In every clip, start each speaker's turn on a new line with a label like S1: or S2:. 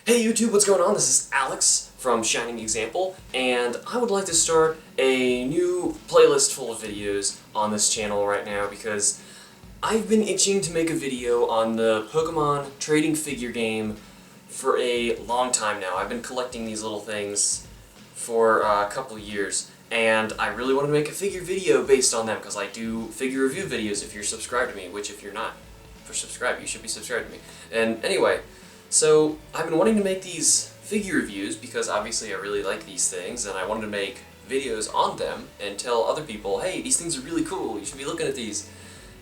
S1: Hey YouTube, what's going on? This is Alex from Shining Example, and I would like to start a new playlist full of videos on this channel right now because I've been itching to make a video on the Pokemon trading figure game for a long time now. I've been collecting these little things for a couple years, and I really want to make a figure video based on them because I do figure review videos if you're subscribed to me, which if you're not subscribed, you should be subscribed to me. And anyway, so I've been wanting to make these figure reviews because obviously I really like these things and I wanted to make videos on them and tell other people, hey, these things are really cool, you should be looking at these.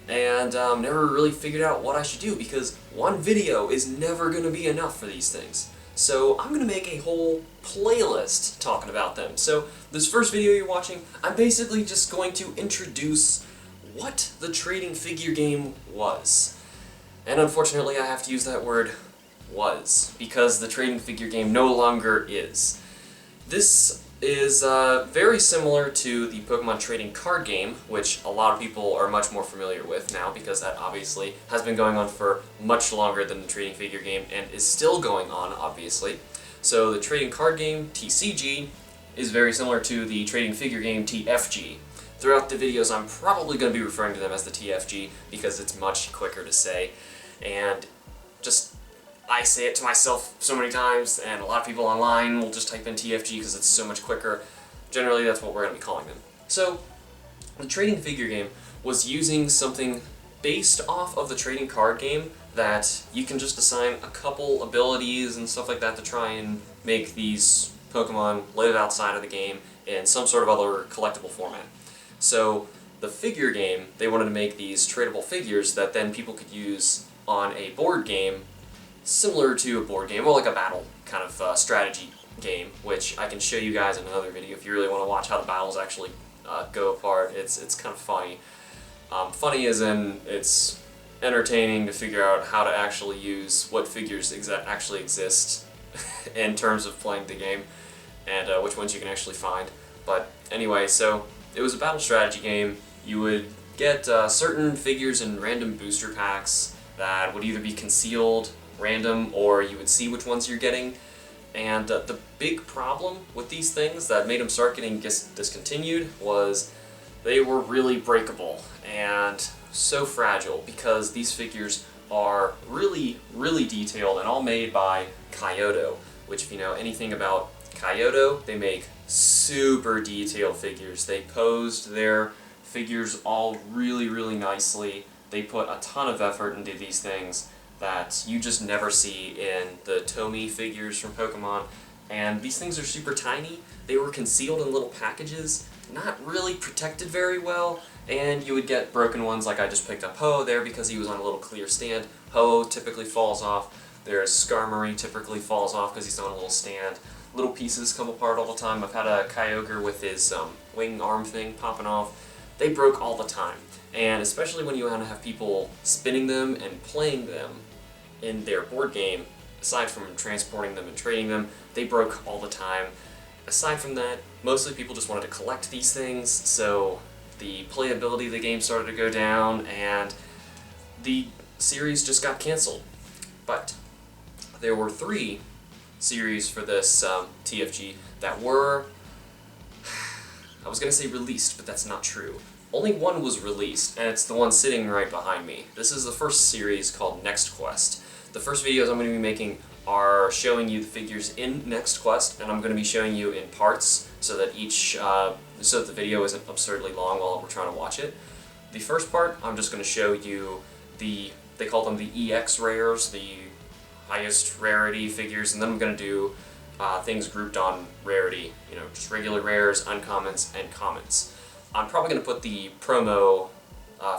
S1: And never really figured out what I should do because one video is never going to be enough for these things. So I'm going to make a whole playlist talking about them. So this first video you're watching, I'm basically just going to introduce what the trading figure game was. And unfortunately I have to use that word was, because the trading figure game no longer is. This is very similar to the Pokemon trading card game, which a lot of people are much more familiar with now because that obviously has been going on for much longer than the trading figure game and is still going on, obviously. So the trading card game, TCG, is very similar to the trading figure game, TFG. Throughout the videos I'm probably going to be referring to them as the TFG because it's much quicker to say, and just I say it to myself so many times, and a lot of people online will just type in TFG because it's so much quicker. Generally, that's what we're going to be calling them. So, the trading figure game was using something based off of the trading card game that you can just assign a couple abilities and stuff like that to try and make these Pokemon live outside of the game in some sort of other collectible format. So, the figure game, they wanted to make these tradable figures that then people could use on a board game similar to a board game, or like a battle kind of strategy game, which I can show you guys in another video if you really want to watch how the battles actually go apart. It's kind of funny. Funny as in it's entertaining to figure out how to actually use what figures actually exist in terms of playing the game, and which ones you can actually find. But anyway, so it was a battle strategy game. You would get certain figures in random booster packs that would either be concealed, random, or you would see which ones you're getting. And the big problem with these things that made them start getting discontinued was they were really breakable and so fragile because these figures are really, really detailed and all made by Kyoto, which if you know anything about Kyoto, they make super detailed figures. They posed their figures all really, really nicely. They put a ton of effort into these things that you just never see in the Tomy figures from Pokemon. And these things are super tiny. They were concealed in little packages, not really protected very well, and you would get broken ones like I just picked up Ho there because he was on a little clear stand. Ho typically falls off. There's Skarmory typically falls off because he's on a little stand. Little pieces come apart all the time. I've had a Kyogre with his wing arm thing popping off. They broke all the time. And especially when you want to have people spinning them and playing them in their board game, aside from transporting them and trading them, they broke all the time. Aside from that, mostly people just wanted to collect these things, so the playability of the game started to go down, and the series just got canceled. But there were 3 series for this TFG that were, I was going to say released, but that's not true. Only one was released, and it's the one sitting right behind me. This is the first series called Next Quest. The first videos I'm going to be making are showing you the figures in Next Quest, and I'm going to be showing you in parts so that so that the video isn't absurdly long while we're trying to watch it. The first part, I'm just going to show you they call them the EX rares, the highest rarity figures, and then I'm going to do things grouped on rarity, just regular rares, uncommons, and commons. I'm probably going to put the promo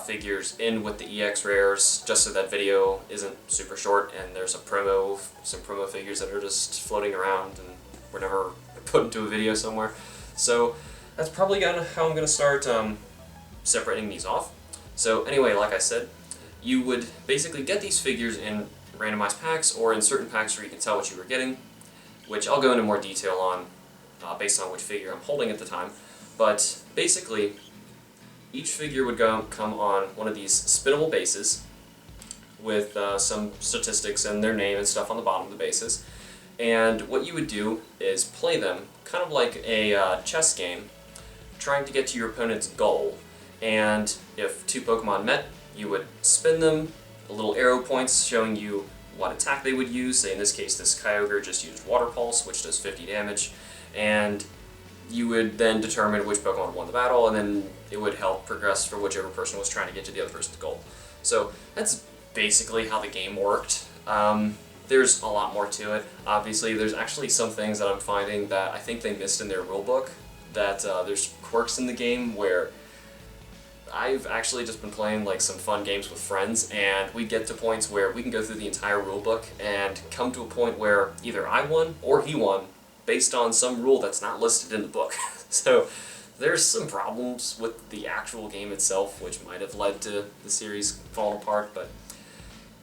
S1: figures in with the EX rares just so that video isn't super short and there's some promo figures that are just floating around and were never put into a video somewhere. So that's probably how I'm going to start separating these off. So anyway, like I said, you would basically get these figures in randomized packs or in certain packs where you can tell what you were getting, which I'll go into more detail on based on which figure I'm holding at the time. But basically, each figure would come on one of these spinnable bases with some statistics and their name and stuff on the bottom of the bases. And what you would do is play them kind of like a chess game, trying to get to your opponent's goal. And if two Pokemon met, you would spin them, the little arrow points showing you what attack they would use. Say in this case, this Kyogre just used Water Pulse, which does 50 damage, and you would then determine which Pokemon won the battle, and then it would help progress for whichever person was trying to get to the other person's goal. So that's basically how the game worked. There's a lot more to it. Obviously, there's actually some things that I'm finding that I think they missed in their rulebook, that there's quirks in the game where I've actually just been playing like some fun games with friends, and we get to points where we can go through the entire rulebook and come to a point where either I won or he won based on some rule that's not listed in the book. So there's some problems with the actual game itself, which might have led to the series falling apart, but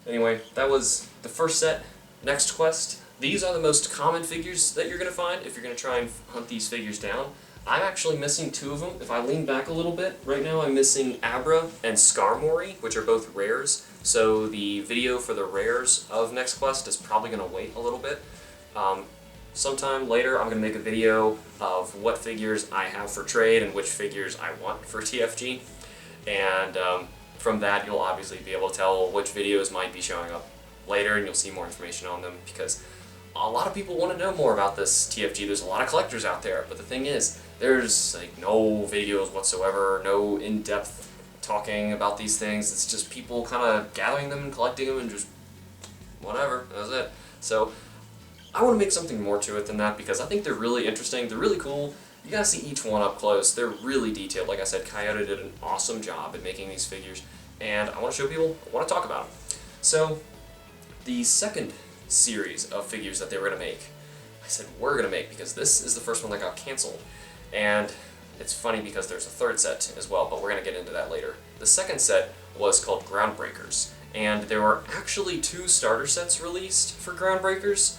S1: anyway, that was the first set. Next quest. These are the most common figures that you're going to find if you're going to try and hunt these figures down. I'm actually missing two of them. If I lean back a little bit, right now I'm missing Abra and Skarmory, which are both rares, so the video for the rares of Next Quest is probably going to wait a little bit. Sometime later I'm going to make a video of what figures I have for trade and which figures I want for TFG, and from that you'll obviously be able to tell which videos might be showing up later, and you'll see more information on them, because a lot of people want to know more about this TFG. There's a lot of collectors out there, but the thing is, there's like no videos whatsoever, no in-depth talking about these things. It's just people kind of gathering them and collecting them and just whatever, that's it. So I want to make something more to it than that, because I think they're really interesting, they're really cool. You gotta see each one up close. They're really detailed. Like I said, Coyote did an awesome job at making these figures, and I want to show people, I want to talk about them. So the second series of figures that they were going to make, I said we're going to make because this is the first one that got canceled. And it's funny because there's a third set as well, but we're going to get into that later. The second set was called Groundbreakers, and there were actually 2 starter sets released for Groundbreakers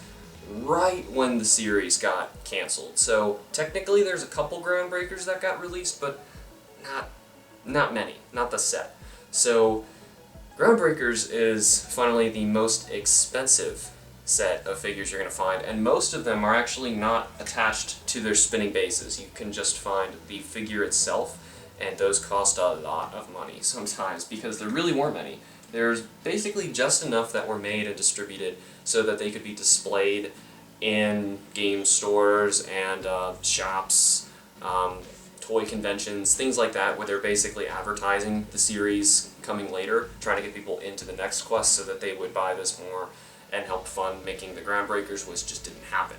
S1: right when the series got canceled. So technically there's a couple Groundbreakers that got released, but not many, not the set. So Groundbreakers is finally the most expensive set of figures you're going to find, and most of them are actually not attached to their spinning bases. You can just find the figure itself, and those cost a lot of money sometimes because there really weren't many. There's basically just enough that were made and distributed so that they could be displayed in game stores and shops, toy conventions, things like that, where they're basically advertising the series coming later, trying to get people into the next quest so that they would buy this more and help fund making the Groundbreakers, which just didn't happen.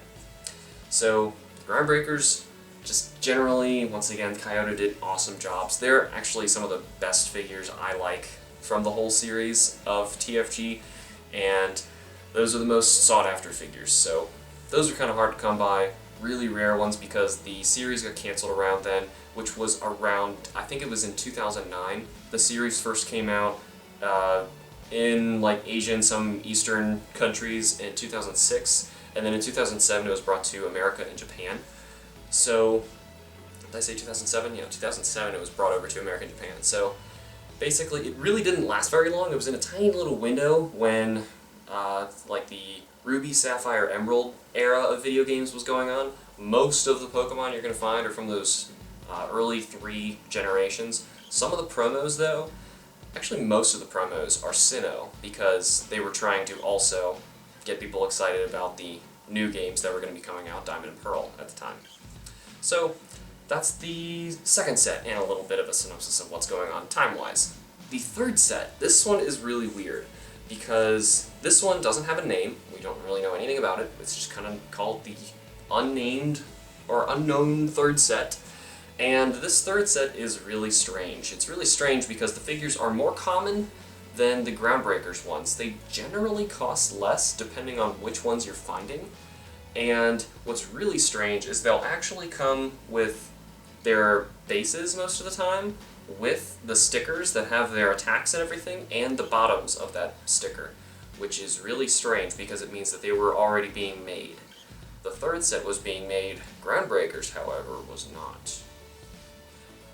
S1: So Groundbreakers, just generally, once again, Coyote did awesome jobs. They're actually some of the best figures I like from the whole series of TFG, and those are the most sought after figures. So those are kind of hard to come by, really rare ones, because the series got canceled around then, which was around, I think it was in 2009. The series first came out in like Asia and some Eastern countries in 2006, and then in 2007 it was brought to America and Japan. So, did I say 2007? Yeah, 2007 it was brought over to America and Japan. So, basically it really didn't last very long. It was in a tiny little window when like the Ruby, Sapphire, Emerald era of video games was going on. Most of the Pokemon you're going to find are from those early 3 generations. Some of the promos though, actually most of the promos are Sinnoh, because they were trying to also get people excited about the new games that were going to be coming out, Diamond and Pearl, at the time. So that's the second set, and a little bit of a synopsis of what's going on time-wise. The third set, this one is really weird, because this one doesn't have a name. We don't really know anything about it. It's just kind of called the unnamed or unknown third set. And this third set is really strange. It's really strange because the figures are more common than the Groundbreakers ones. They generally cost less depending on which ones you're finding. And what's really strange is they'll actually come with their bases most of the time, with the stickers that have their attacks and everything, and the bottoms of that sticker, which is really strange because it means that they were already being made. The third set was being made. Groundbreakers, however, was not.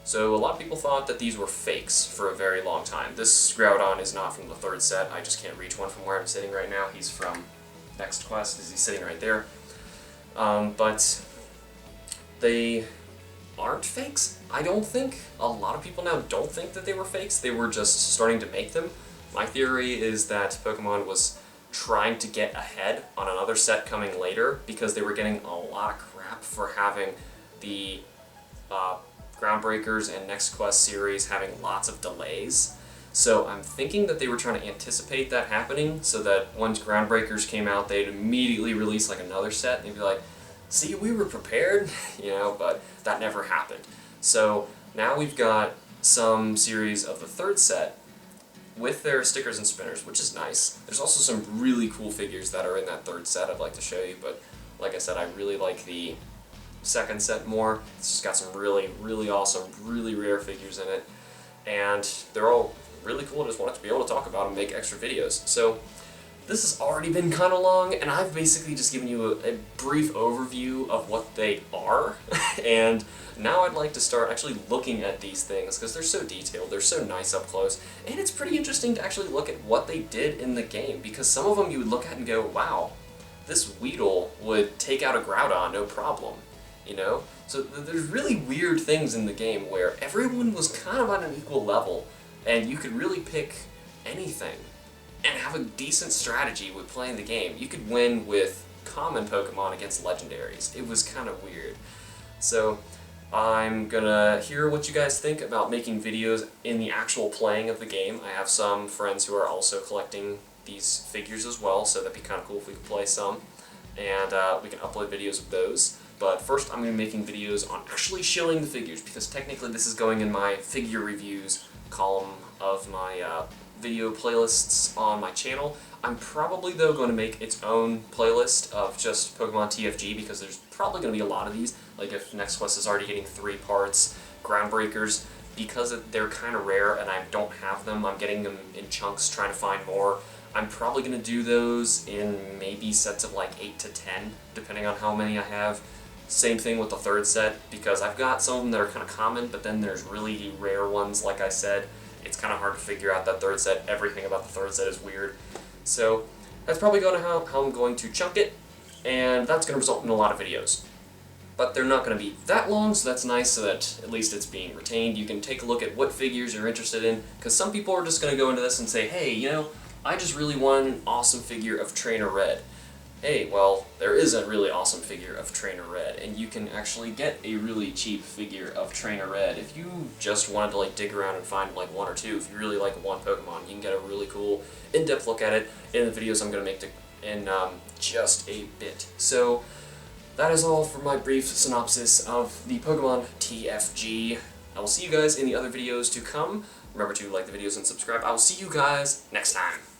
S1: So a lot of people thought that these were fakes for a very long time. This Groudon is not from the third set. I just can't reach one from where I'm sitting right now. He's from next quest, as he's sitting right there. But they aren't fakes, I don't think. A lot of people now don't think that they were fakes, they were just starting to make them. My theory is that Pokemon was trying to get ahead on another set coming later because they were getting a lot of crap for having the Groundbreakers and Next Quest series having lots of delays. So I'm thinking that they were trying to anticipate that happening so that once Groundbreakers came out, they'd immediately release like another set and they'd be like, see, we were prepared, you know, but that never happened. So now we've got some series of the third set with their stickers and spinners, which is nice. There's also some really cool figures that are in that third set I'd like to show you, but like I said, I really like the second set more. It's just got some really, really awesome, really rare figures in it, and they're all really cool. I just wanted to be able to talk about them and make extra videos. So this has already been kind of long, and I've basically just given you a brief overview of what they are, and now I'd like to start actually looking at these things, because they're so detailed, they're so nice up close, and it's pretty interesting to actually look at what they did in the game, because some of them you would look at and go, wow, this Weedle would take out a Groudon, no problem, you know? So there's really weird things in the game where everyone was kind of on an equal level, and you could really pick anything and have a decent strategy with playing the game. You could win with common Pokemon against legendaries. It was kind of weird. So I'm gonna hear what you guys think about making videos in the actual playing of the game. I have some friends who are also collecting these figures as well, so that'd be kind of cool if we could play some. And we can upload videos of those. But first I'm going to be making videos on actually showing the figures, because technically this is going in my figure reviews column of my video playlists on my channel. I'm probably, though, going to make its own playlist of just Pokemon TFG, because there's probably going to be a lot of these. Like if Next Quest is already getting 3 parts, Groundbreakers, because they're kind of rare and I don't have them, I'm getting them in chunks trying to find more. I'm probably going to do those in maybe sets of like 8 to 10, depending on how many I have. Same thing with the third set, because I've got some of them that are kind of common, but then there's really rare ones, like I said. It's kind of hard to figure out that third set. Everything about the third set is weird. So that's probably going to how I'm going to chunk it, and that's going to result in a lot of videos. But they're not going to be that long, so that's nice, so that at least it's being retained. You can take a look at what figures you're interested in, because some people are just going to go into this and say, hey, you know, I just really want an awesome figure of Trainer Red. Hey, well, there is a really awesome figure of Trainer Red, and you can actually get a really cheap figure of Trainer Red. If you just wanted to like dig around and find like 1 or 2, if you really like one Pokemon, you can get a really cool in-depth look at it in the videos I'm going to make in just a bit. So that is all for my brief synopsis of the Pokemon TFG. I will see you guys in the other videos to come. Remember to like the videos and subscribe. I will see you guys next time.